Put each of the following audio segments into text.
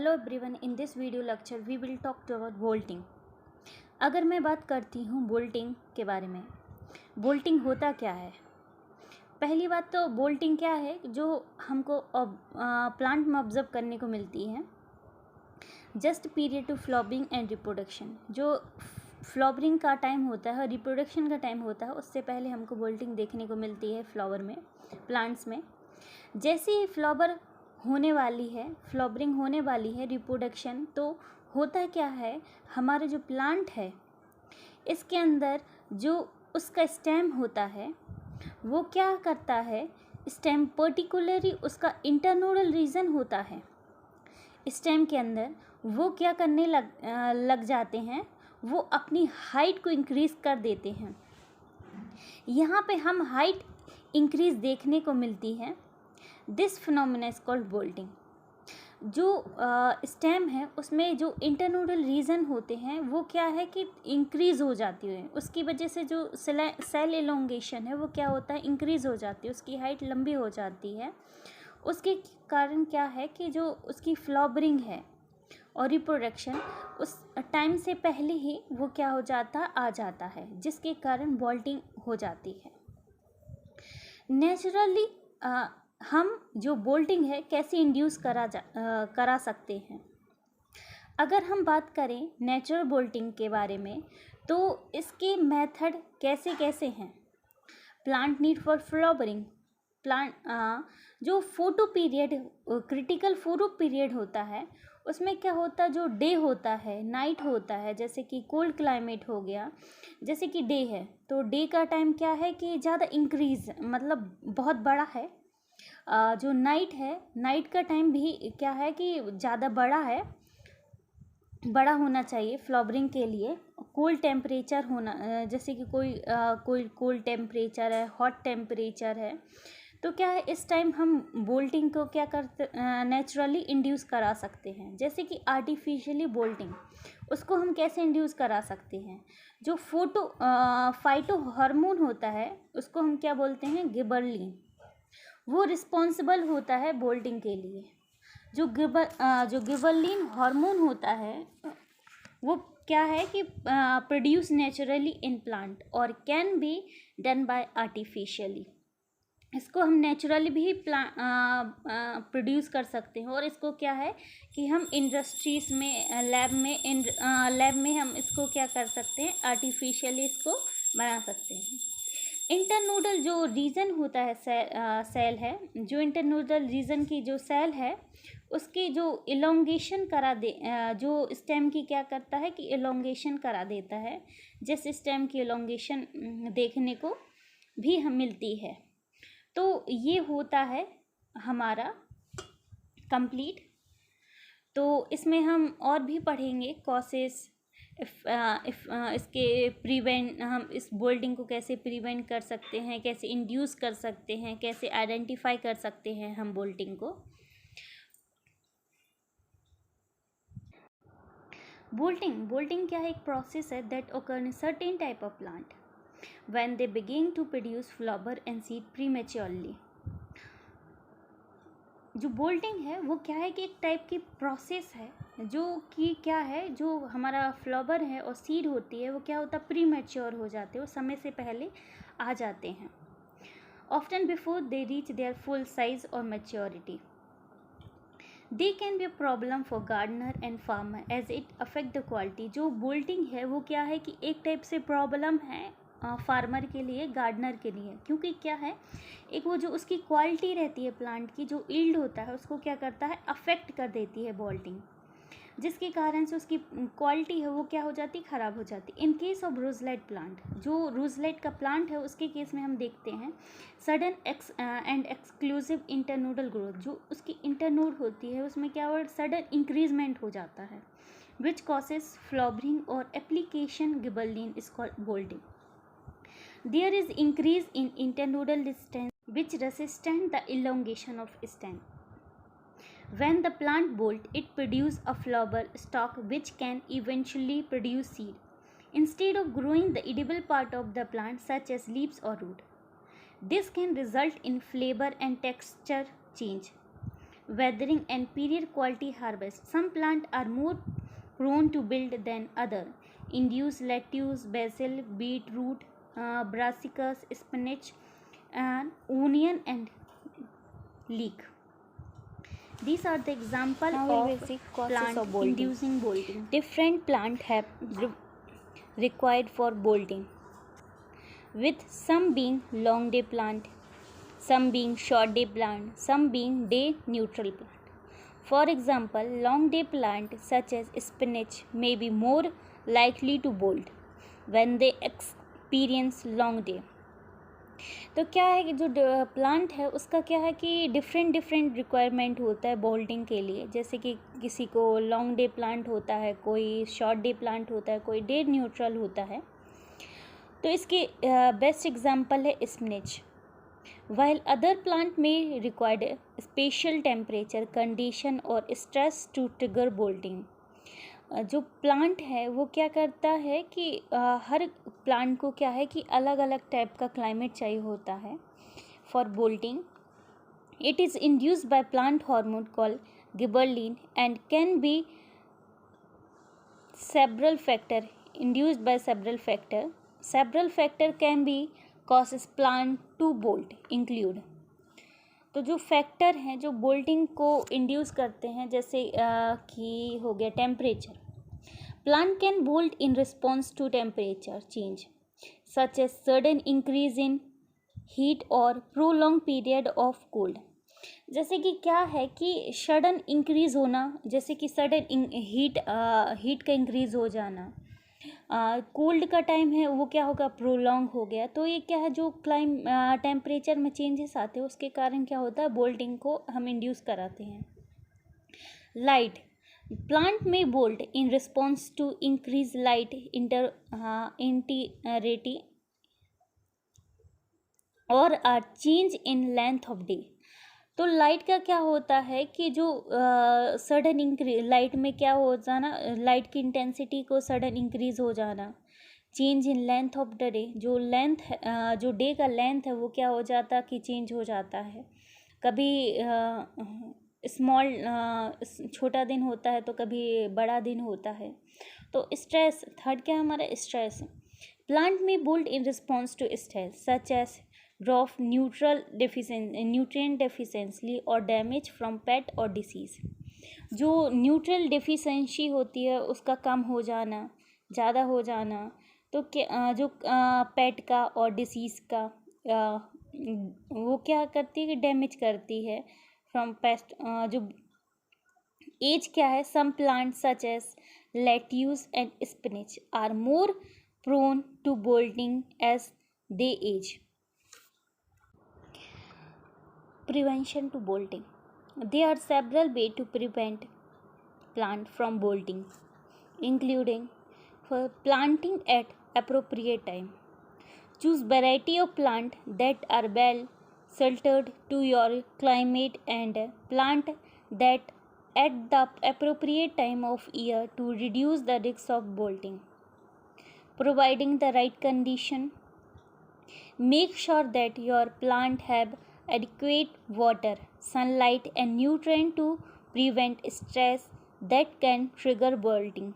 Hello everyone, in this video lecture we will talk about bolting. अगर मैं बात करती हूँ बोल्टिंग के बारे में, बोल्टिंग होता क्या है। पहली बात तो बोल्टिंग क्या है जो हमको प्लांट में ऑब्जर्व करने को मिलती है। Just period to flowering and reproduction, जो फ्लावरिंग का टाइम होता है और रिप्रोडक्शन का टाइम होता है, उससे पहले हमको बोल्टिंग देखने को मिलती है फ्लावर में, प्लांट्स में। जैसे ही फ्लावरिंग होने वाली है, रिप्रोडक्शन, तो होता क्या है, हमारा जो प्लांट है इसके अंदर जो उसका स्टेम होता है वो क्या करता है, स्टेम पर्टिकुलरली उसका इंटरनोडल रीजन होता है, स्टेम के अंदर वो क्या करने लग जाते हैं, वो अपनी हाइट को इंक्रीज़ कर देते हैं। यहाँ पे हम हाइट इंक्रीज़ देखने को मिलती है। This phenomena is called bolting. जो स्टेम है उसमें जो इंटरनोडल रीजन होते हैं वो क्या है कि इंक्रीज़ हो जाती है, उसकी वजह से जो सेल एलोंगेशन है वो क्या होता है, इंक्रीज़ हो जाती है, उसकी हाइट लंबी हो जाती है। उसके कारण क्या है कि जो उसकी फ्लावरिंग है और रिप्रोडक्शन उस टाइम से पहले ही वो क्या हो जाता आ जाता है, जिसके कारण बोल्टिंग हो जाती है। नेचुरली हम जो बोल्टिंग है कैसे इंड्यूस करा सकते हैं। अगर हम बात करें नेचुरल बोल्टिंग के बारे में, तो इसके मेथड कैसे कैसे हैं। प्लांट नीड फॉर फ्लावरिंग, जो photo period, critical photo period होता है, उसमें क्या होता है, जो डे होता है, नाइट होता है, जैसे कि कोल्ड क्लाइमेट हो गया, जैसे कि डे है तो डे का टाइम क्या है कि ज़्यादा इंक्रीज़, मतलब बहुत बड़ा है। जो नाइट है, नाइट का टाइम भी क्या है कि ज़्यादा बड़ा होना चाहिए फ्लावरिंग के लिए। कोल्ड टेम्परेचर होना, जैसे कि कोई कोल्ड टेम्परेचर है, हॉट टेम्परेचर है, तो क्या है इस टाइम हम बोल्टिंग को क्या करते, नेचुरली इंड्यूस करा सकते हैं। जैसे कि आर्टिफिशियली बोल्टिंग, उसको हम कैसे इंड्यूस करा सकते हैं। जो फाइटो हार्मोन होता है उसको हम क्या बोलते हैं, गिबरलिन, वो रिस्पॉन्सिबल होता है बोल्टिंग के लिए। जो गिबरलिन हार्मोन होता है वो क्या है कि प्रोड्यूस नेचुरली इन प्लांट और can be done by artificially. इसको हम नेचुरली भी प्रोड्यूस कर सकते हैं, और इसको क्या है कि हम इंडस्ट्रीज़ में, लैब में हम इसको क्या कर सकते हैं, आर्टिफिशियली इसको बना सकते हैं। इंटरनोडल जो रीजन होता है, सेल है, जो इंटरनोडल रीजन की जो सेल है उसकी जो इलोंगेशन जो स्टेम की क्या करता है कि इलोंगेशन करा देता है, जिस स्टेम की इलोंगेशन देखने को भी हम मिलती है। तो ये होता है हमारा कंप्लीट। तो इसमें हम और भी पढ़ेंगे कॉसेस, हम इस बोल्टिंग को कैसे प्रिवेंट कर सकते हैं, कैसे इंड्यूस कर सकते हैं, कैसे आइडेंटिफाई कर सकते हैं हम बोल्टिंग को। बोल्टिंग क्या है, एक प्रोसेस है that occur in certain type of plant when they begin to produce flower and seed prematurely। जो बोल्टिंग है वो क्या है कि एक टाइप की प्रोसेस है जो कि क्या है, जो हमारा फ्लावर है और सीड होती है वो क्या होता है, प्री मैच्योर हो जाते हैं, वो समय से पहले आ जाते हैं, often before they reach their full size और maturity. They can be a problem for gardener and farmer as it affect the quality. जो बोल्टिंग है वो क्या है कि एक टाइप से प्रॉब्लम है फार्मर के लिए, गार्डनर के लिए, क्योंकि क्या है, एक वो जो उसकी क्वालिटी रहती है प्लांट की, जो ईल्ड होता है उसको क्या करता है, अफेक्ट कर देती है बोल्टिंग, जिसके कारण से उसकी क्वालिटी है वो क्या हो जाती, ख़राब हो जाती। इन केस ऑफ रोजलाइट प्लांट, जो रोजलाइट का प्लांट है उसके केस में हम देखते हैं sudden and exclusive internodal growth, जो उसकी इंटरनोड होती है उसमें क्या हो, सडन इंक्रीजमेंट हो जाता है, विच कॉसेस फ्लावरिंग और application gibberellin is called bolting. There is increase in internodal distance which resist the elongation of stem. When the plant bolt, it produces a flower stalk which can eventually produce seed instead of growing the edible part of the plant such as leaves or root. This can result in flavor and texture change. weathering and period quality harvest. Some plants are more prone to build than other. Induce lettuce, basil, beetroot, brassicas, spinach, and onion and leek. These are the example of plant inducing bolting. Different plants have required for bolting, with some being long day plant, some being short day plant, some being day neutral plant. For example, long day plant such as spinach may be more likely to bolt when they experience long day. तो क्या है कि जो plant है उसका क्या है कि डिफरेंट रिक्वायरमेंट होता है बोल्टिंग के लिए. जैसे कि किसी को लॉन्ग डे प्लांट होता है, कोई शॉर्ट डे प्लांट होता है, कोई डे न्यूट्रल होता है. तो इसके बेस्ट एग्जांपल है spinach. While other plant may require special temperature condition or stress to trigger bolting. जो प्लांट है वो क्या करता है कि हर प्लांट को क्या है कि अलग अलग टाइप का क्लाइमेट चाहिए होता है for bolting. It is induced by plant hormone called gibberellin and can be several factor induced by several factor can be causes plant to bolt include. तो जो फैक्टर हैं जो बोल्टिंग को इंड्यूस करते हैं, जैसे कि हो गया temperature. Plant can bolt in response to temperature change such as sudden increase in heat और प्रोलॉन्ग पीरियड ऑफ कोल्ड. जैसे कि क्या है कि सडन इंक्रीज होना, जैसे कि सडन हीट का इंक्रीज हो जाना. कोल्ड का टाइम है वो क्या होगा, प्रोलॉन्ग हो गया. तो ये क्या है, जो टेम्परेचर में चेंजेस आते हैं उसके कारण क्या होता है, बोल्टिंग को हम इंड्यूस कराते हैं. लाइट प्लांट में bolt in response to increase light intensity और or change in length of day. तो लाइट का क्या होता है कि जो सडन इंक्रीज लाइट में क्या हो जाना, लाइट की इंटेंसिटी को सडन इंक्रीज हो जाना. Change in length of the day, जो लेंथ जो डे का लेंथ है वो क्या हो जाता कि चेंज हो जाता है. कभी स्मॉल छोटा दिन होता है तो कभी बड़ा दिन होता है. तो स्ट्रेस, थर्ड क्या है हमारा, स्ट्रेस. प्लांट में bolt in response to stress such as drop nutrient deficiency और डैमेज फ्रॉम पेट और डिसीज़. जो न्यूट्रल डेफिशिएंसी होती है उसका कम हो जाना, ज़्यादा हो जाना. तो जो पेट का और डिसीज़ का वो क्या करती है कि डैमेज करती है फ्रॉम पेस्ट. जो एज क्या है, some plant such as lettuce and spinach are more prone to bolting as they age. Prevention to bolting. There are several ways to prevent plant from bolting, including for planting at appropriate time. Choose variety of plant that are well suited to your climate and plant that at the appropriate time of year to reduce the risk of bolting. Providing the right condition. Make sure that your plant have adequate water, sunlight and nutrient to prevent stress that can trigger bolting.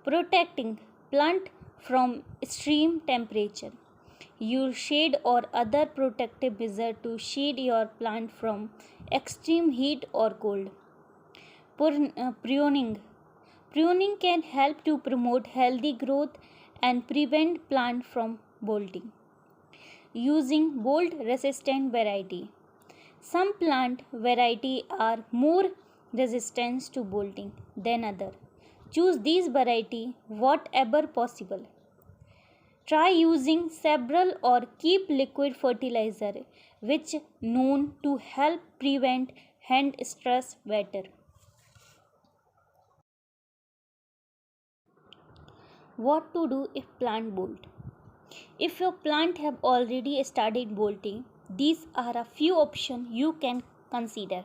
Protecting plant from extreme temperature. Use shade or other protective measure to shade your plant from extreme heat or cold. Pruning. Pruning can help to promote healthy growth and prevent plant from bolting. Using bolt resistant variety. Some plant variety are more resistant to bolting than other. Choose these variety whatever possible. Try using several or keep liquid fertilizer which known to help prevent hand stress better. What to do if plant bolt? If your plant have already started bolting, these are a few options you can consider.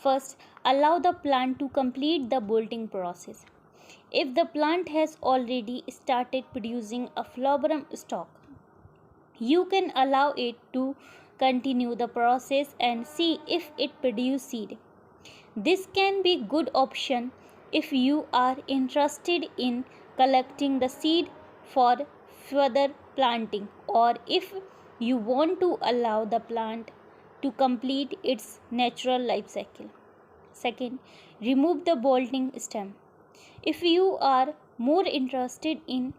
First, allow the plant to complete the bolting process. If the plant has already started producing a flowering stalk, you can allow it to continue the process and see if it produces seed. This can be good option if you are interested in collecting the seed for further planting, or if you want to allow the plant to complete its natural life cycle. Second, remove the bolting stem. If you are more interested in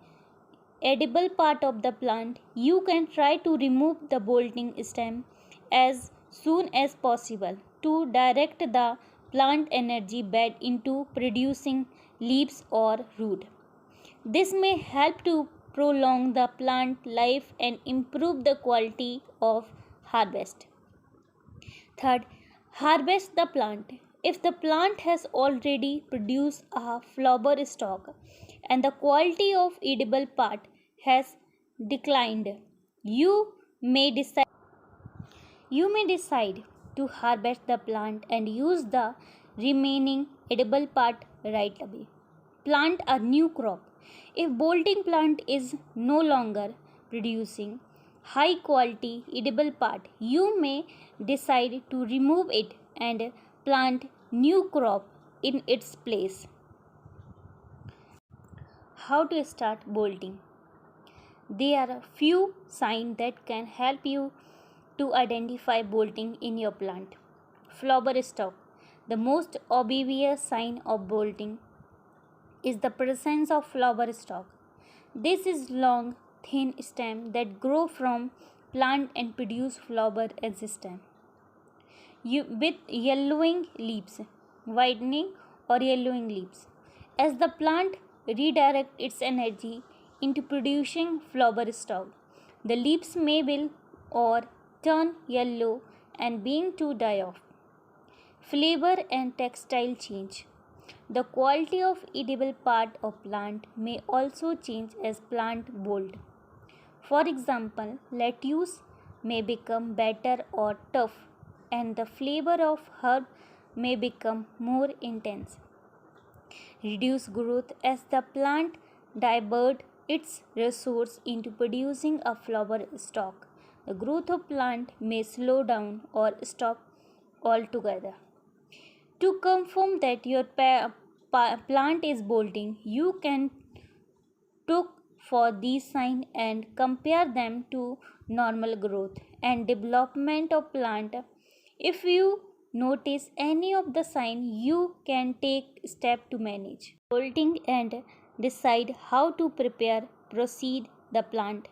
edible part of the plant, you can try to remove the bolting stem as soon as possible to direct the plant energy back into producing leaves or root. This may help to prolong the plant life and improve the quality of harvest. Third, harvest the plant. If the plant has already produced a flower stalk and the quality of edible part has declined, you may decide to harvest the plant and use the remaining edible part right away. Plant a new crop. If bolting plant is no longer producing high quality edible part, you may decide to remove it and plant new crop in its place. How to start bolting? There are a few signs that can help you to identify bolting in your plant. Flower stalk. The most obvious sign of bolting is the presence of flower stalk. This is long, thin stem that grow from plant and produce flower as a stem. With yellowing leaves, widening or yellowing leaves. As the plant redirects its energy into producing flower stalk, the leaves may will or turn yellow and begin to die off. Flavor and textile change. The quality of edible part of plant may also change as plant bolt. For example, lettuce may become bitter or tough, and the flavor of herb may become more intense. Reduce growth as the plant diverts its resource into producing a flower stalk. The growth of plant may slow down or stop altogether. To confirm that your plant is bolting, you can look for these signs and compare them to normal growth and development of plant. If you notice any of the signs, you can take step to manage bolting and decide how to proceed the plant.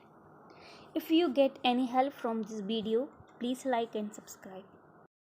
If you get any help from this video, please like and subscribe.